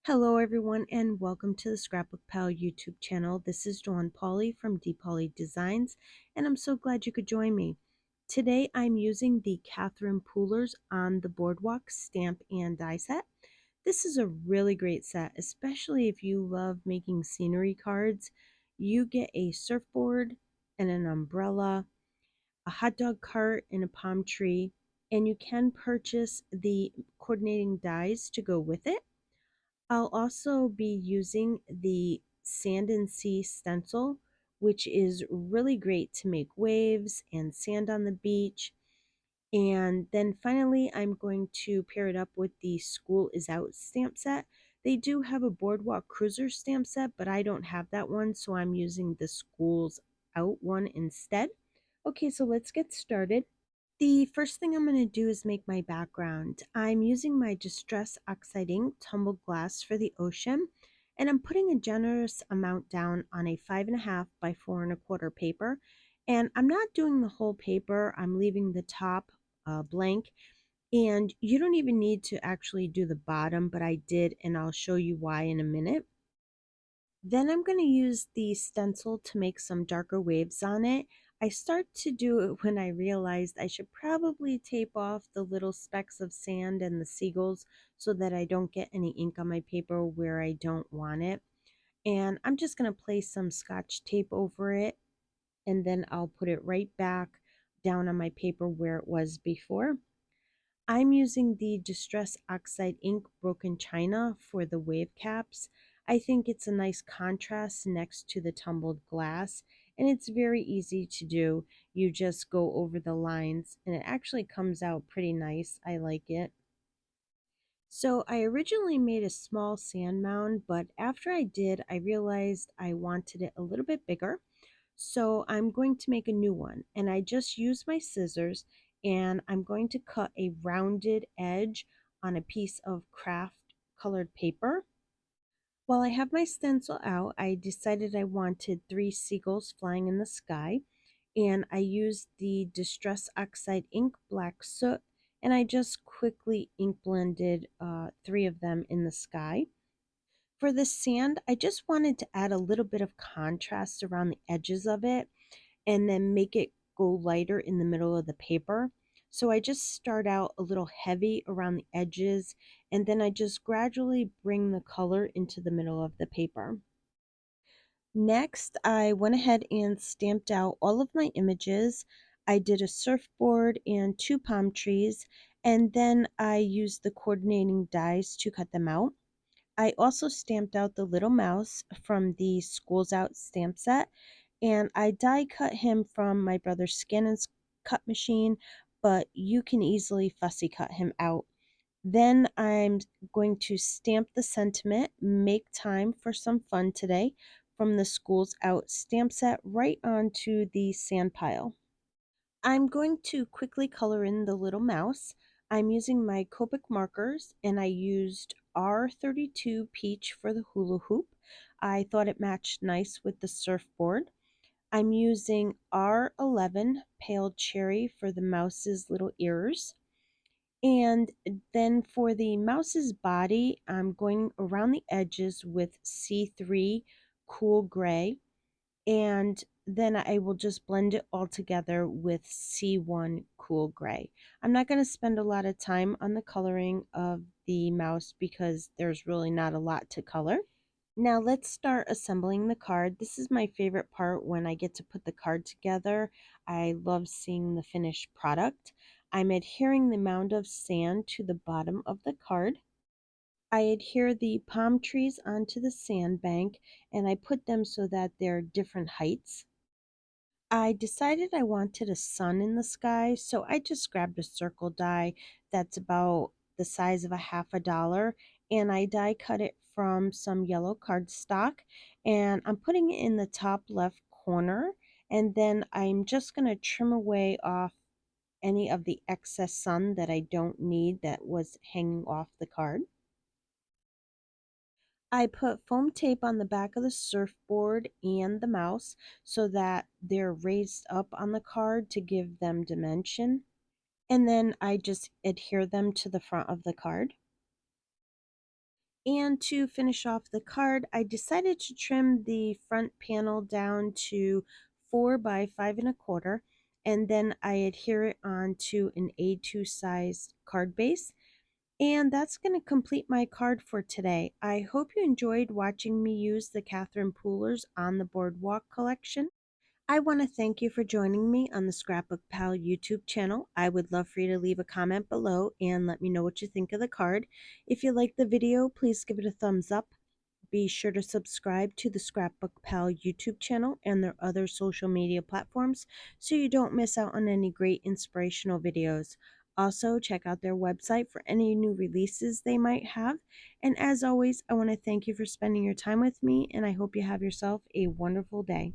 Hello everyone and welcome to the ScrapbookPal YouTube channel. This is Dawn Polly from D Polly Designs and I'm so glad you could join me. Today I'm using the Catherine Poolers on the Boardwalk stamp and die set. This is a really great set, especially if you love making scenery cards. You get a surfboard and an umbrella, a hot dog cart and a palm tree, and you can purchase the coordinating dies to go with it. I'll also be using the Sand and Sea stencil, which is really great to make waves and sand on the beach. And then finally, I'm going to pair it up with the School is Out stamp set. They do have a Boardwalk Cruiser stamp set, but I don't have that one, so I'm using the School's Out one instead. Okay, so let's get started. The first thing I'm going to do is make my background. I'm using my Distress Oxide ink Tumbled Glass for the ocean, and I'm putting a generous amount down on a 5.5 by 4.25 paper. And I'm not doing the whole paper, I'm leaving the top blank. And you don't even need to actually do the bottom, but I did, and I'll show you why in a minute. Then I'm going to use the stencil to make some darker waves on it. I start to do it when I realized I should probably tape off the little specks of sand and the seagulls so that I don't get any ink on my paper where I don't want it. And I'm just going to place some scotch tape over it, and then I'll put it right back down on my paper where it was before. I'm using the Distress Oxide ink Broken China for the wave caps. I think it's a nice contrast next to the tumbled glass, and it's very easy to do. You just go over the lines, and it actually comes out pretty nice. I like it. So I originally made a small sand mound, but after I did, I realized I wanted it a little bit bigger. So I'm going to make a new one, and I just used my scissors, and I'm going to cut a rounded edge on a piece of craft colored paper. While I have my stencil out, I decided I wanted 3 seagulls flying in the sky, and I used the Distress Oxide ink Black Soot, and I just quickly ink blended 3 of them in the sky. For the sand, I just wanted to add a little bit of contrast around the edges of it and then make it go lighter in the middle of the paper. So I just start out a little heavy around the edges, and then I just gradually bring the color into the middle of the paper. Next, I went ahead and stamped out all of my images. I did a surfboard and 2 palm trees, and then I used the coordinating dies to cut them out. I also stamped out the little mouse from the Schools Out stamp set, and I die cut him from my brother's scan and cut machine, but you can easily fussy cut him out. Then I'm going to stamp the sentiment, make time for some fun today, from the Schools Out stamp set right onto the sand pile. I'm going to quickly color in the little mouse. I'm using my Copic markers, and I used R32 Peach for the hula hoop. I thought it matched nice with the surfboard. I'm using R11 Pale Cherry for the mouse's little ears. And then for the mouse's body, I'm going around the edges with C3 Cool Gray, and then I will just blend it all together with C1 Cool Gray. I'm not going to spend a lot of time on the coloring of the mouse because there's really not a lot to color. Now let's start assembling the card. This is my favorite part when I get to put the card together. I love seeing the finished product. I'm adhering the mound of sand to the bottom of the card. I adhere the palm trees onto the sandbank, and I put them so that they're different heights. I decided I wanted a sun in the sky, so I just grabbed a circle die that's about the size of a $1/2, and I die cut it from some yellow cardstock, and I'm putting it in the top left corner, and then I'm just going to trim away off any of the excess sun that I don't need that was hanging off the card. I put foam tape on the back of the surfboard and the mouse so that they're raised up on the card to give them dimension. And then I just adhere them to the front of the card. And to finish off the card, I decided to trim the front panel down to 4 by 5 1/4, and then I adhere it onto an A2 size card base. And that's going to complete my card for today. I hope you enjoyed watching me use the Catherine Poolers on the Boardwalk collection. I want to thank you for joining me on the Scrapbook Pal YouTube channel. I would love for you to leave a comment below and let me know what you think of the card. If you liked the video, please give it a thumbs up. Be sure to subscribe to the Scrapbook Pal YouTube channel and their other social media platforms so you don't miss out on any great inspirational videos. Also, check out their website for any new releases they might have. And as always, I want to thank you for spending your time with me, and I hope you have yourself a wonderful day.